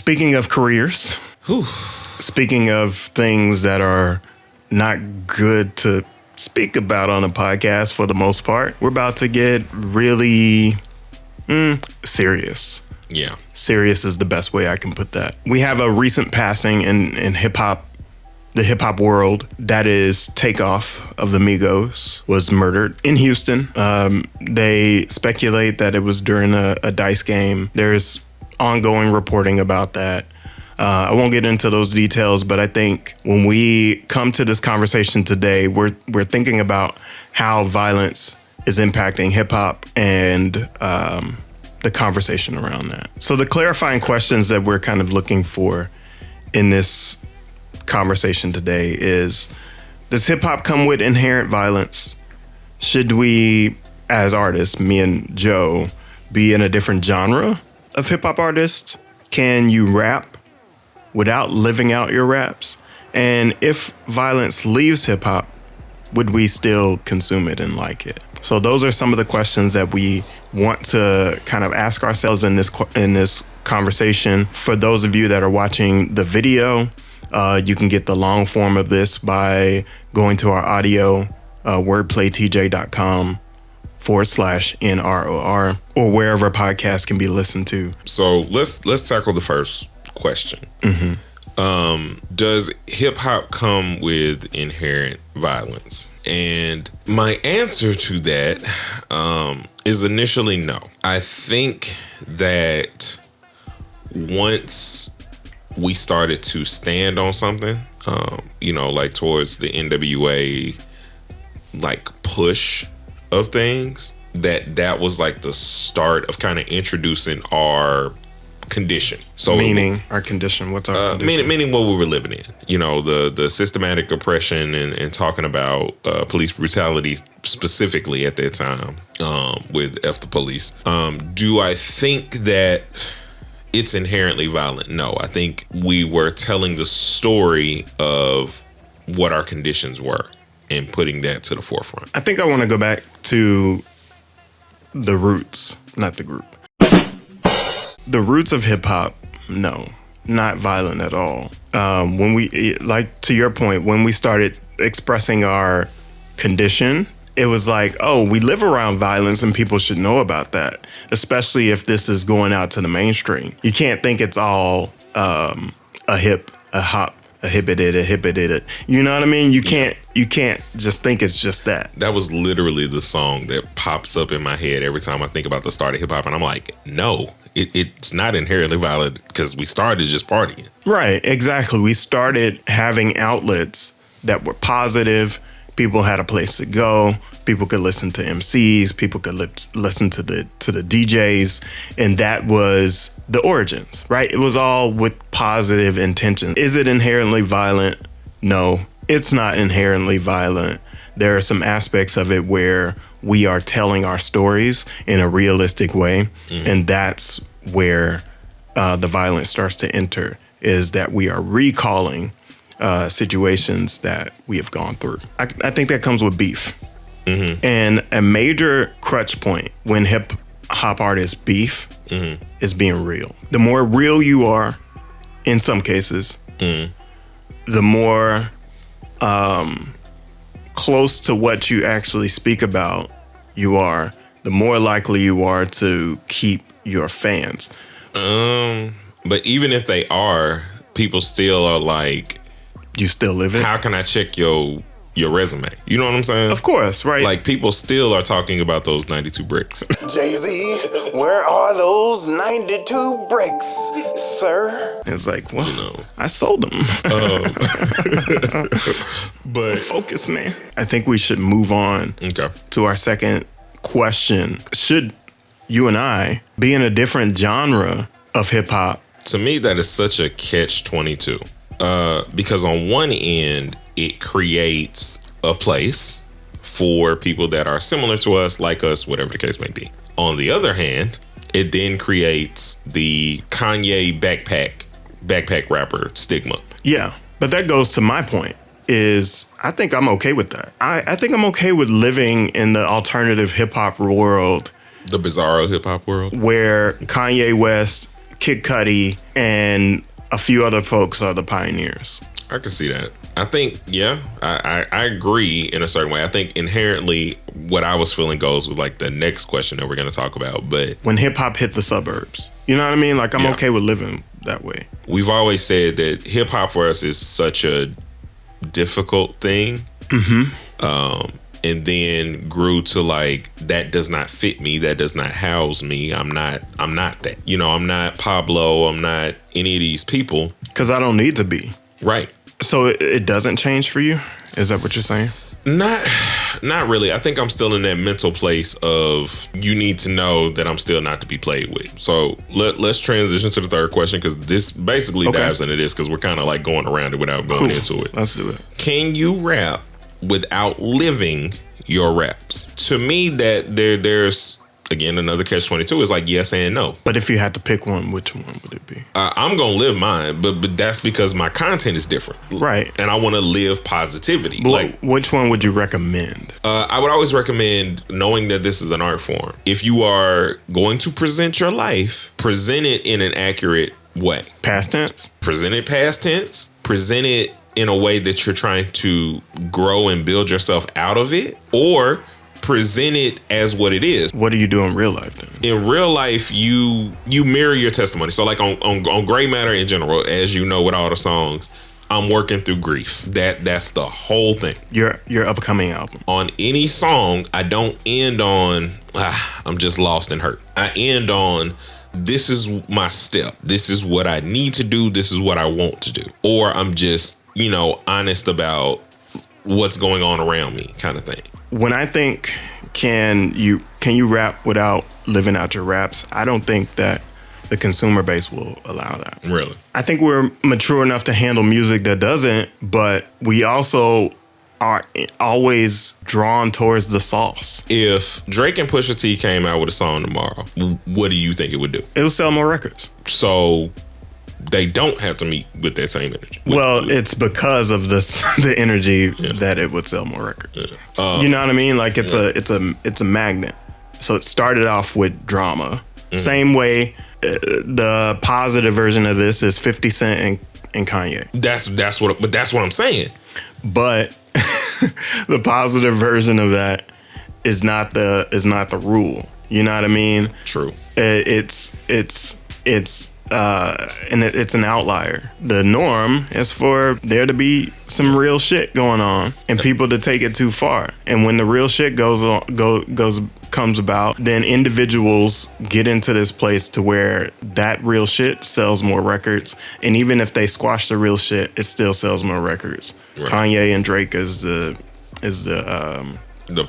Speaking of careers, speaking of things that are not good to speak about on a podcast for the most part, we're about to get really serious. Yeah. Serious is the best way I can put that. We have a recent passing in hip-hop, the hip-hop world. That is Takeoff of the Migos was murdered in Houston. They speculate that it was during a dice game. There's ongoing reporting about that. I won't get into those details, but I think when we come to this conversation today, we're thinking about how violence is impacting hip-hop and the conversation around that. So the clarifying questions that we're kind of looking for in this conversation today is, does hip-hop come with inherent violence? Should we, as artists, me and Joe, be in a different genre of hip-hop artists? Can you rap without living out your raps? And if violence leaves hip-hop, would we still consume it and like it? So those are some of the questions that we want to kind of ask ourselves in this conversation. For those of you that are watching the video, you can get the long form of this by going to our audio, wordplaytj.com/NROR, or wherever podcasts can be listened to. So let's tackle the first question. Mm-hmm. Does hip hop come with inherent violence? And my answer to that is initially no. I think that once we started to stand on something, like towards the NWA like push of things, that was like the start of kind of introducing our condition. So meaning our condition. What's our condition? Meaning what we were living in. The systematic oppression and talking about police brutality specifically at that time with F the police. Do I think that it's inherently violent? No, I think we were telling the story of what our conditions were and putting that to the forefront. I think I want to go back to the roots, not the group. The roots of hip hop, no, not violent at all. When we, like to your point, when we started expressing our condition, it was like, oh, we live around violence and people should know about that, especially if this is going out to the mainstream. You can't think it's all a hip, a hop, a hip-a-did, a hip-a-did. You know what I mean? You can't just think it's just that. That was literally the song that pops up in my head every time I think about the start of hip-hop. And I'm like, no, it's not inherently violent because we started just partying. Right, exactly. We started having outlets that were positive. People had a place to go. People could listen to MCs. People could listen to the DJs, and that was the origins, right? It was all with positive intention. Is it inherently violent? No, it's not inherently violent. There are some aspects of it where we are telling our stories in a realistic way, and that's where the violence starts to enter. Is that we are recalling situations that we have gone through. I think that comes with beef. Mm-hmm. And a major crutch point when hip hop artists beef is being real. The more real you are, in some cases, the more close to what you actually speak about you are, the more likely you are to keep your fans. But even if they are, people still are like, you still live it? How can I check your resume? You know what I'm saying? Of course, right? Like, people still are talking about those 92 bricks. Jay-Z, where are those 92 bricks, sir? It's like, well, I sold them. But focus, man. I think we should move on to our second question. Should you and I be in a different genre of hip-hop? To me, that is such a catch-22. Because on one end, it creates a place for people that are similar to us, like us, whatever the case may be. On the other hand, it then creates the Kanye backpack rapper stigma. Yeah, but that goes to my point, is I think I'm okay with that. I think I'm okay with living in the alternative hip-hop world. The bizarro hip-hop world. Where Kanye West Kid Cudi and a few other folks are the pioneers. I can see that. I think, yeah, I agree in a certain way. I think inherently what I was feeling goes with like the next question that we're going to talk about. But when hip hop hit the suburbs, you know what I mean? Like, I'm okay with living that way. We've always said that hip hop for us is such a difficult thing. And then grew to like, that does not fit me. That does not house me. I'm not that. You know, I'm not Pablo. I'm not any of these people. Because I don't need to be. Right. So it doesn't change for you? Is that what you're saying? Not really. I think I'm still in that mental place of you need to know that I'm still not to be played with. So let's transition to the third question, because this basically dives into this, because we're kind of like going around it without going into it. Let's do it. Can you rap without living your raps? To me, that there's again another catch-22 is like yes and no. But if you had to pick one, which one would it be? I'm gonna live mine, but that's because my content is different, right? And I want to live positivity. But like, which one would you recommend? I would always recommend knowing that this is an art form. If you are going to present your life, present it in an accurate way. Past tense. Present it past tense. Present it in a way that you're trying to grow and build yourself out of it, or present it as what it is. What do you do in real life then? In real life, you mirror your testimony. So like on Gray Matter in general, as you know, with all the songs, I'm working through grief. That's the whole thing. Your upcoming album. On any song, I don't end on I'm just lost and hurt. I end on, this is my step. This is what I need to do. This is what I want to do. Or I'm just, honest about what's going on around me, kind of thing. When I think, can you rap without living out your raps? I don't think that the consumer base will allow that. Really? I think we're mature enough to handle music that doesn't, but we also are always drawn towards the sauce. If Drake and Pusha T came out with a song tomorrow, what do you think it would do? It would sell more records. So they don't have to meet with that same energy. Well, it's because of the energy that it would sell more records. Yeah. You know what I mean? Like it's a magnet. So it started off with drama. Same way the positive version of this is 50 Cent and Kanye. That's what I'm saying. But the positive version of that is not the rule. You know what I mean? True. It's an outlier. The norm is for there to be some real shit going on and people to take it too far. And when the real shit comes about, then individuals get into this place to where that real shit sells more records. And even if they squash the real shit, it still sells more records. Right. Kanye and Drake is the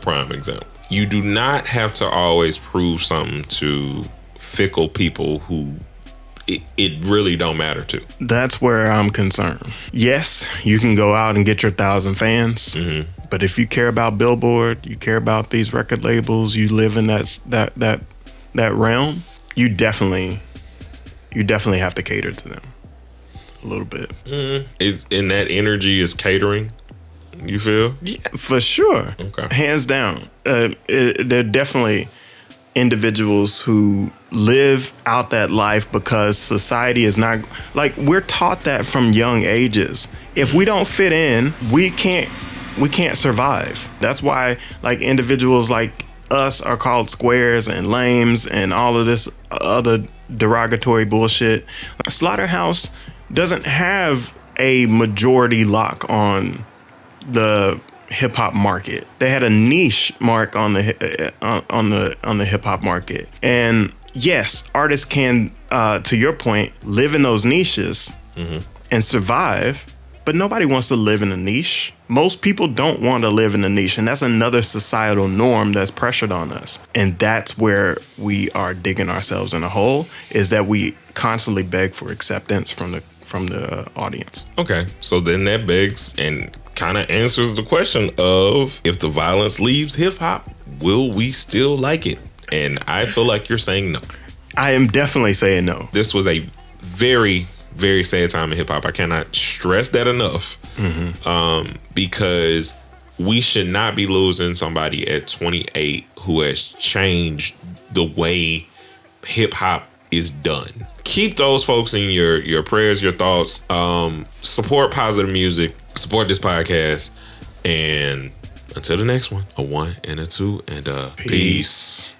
prime example. You do not have to always prove something to fickle people who it really don't matter to. That's where I'm concerned. Yes, you can go out and get your 1,000 fans, but if you care about Billboard, you care about these record labels, you live in that realm, you definitely have to cater to them a little bit. Is in that energy is catering? You feel? Yeah, for sure. Okay. Hands down. They're definitely individuals who live out that life because society is not, like, we're taught that from young ages. If we don't fit in, we can't survive. That's why, like, individuals like us are called squares and lames and all of this other derogatory bullshit. Slaughterhouse doesn't have a majority lock on the hip hop market. They had a niche mark on the hip hop market. And yes, artists can, to your point, live in those niches and survive, but nobody wants to live in a niche. Most people don't want to live in a niche, and that's another societal norm that's pressured on us. And that's where we are digging ourselves in a hole, is that we constantly beg for acceptance from the audience. Okay, so then that begs and kind of answers the question of, if the violence leaves hip hop, will we still like it? And I feel like you're saying no. I am definitely saying no. This was a very, very sad time in hip hop. I cannot stress that enough. Because we should not be losing somebody at 28 who has changed the way hip hop is done. keep those folks in your prayers, your thoughts. Support positive music. Support this podcast. And until the next one, a 1 and a 2 and a peace.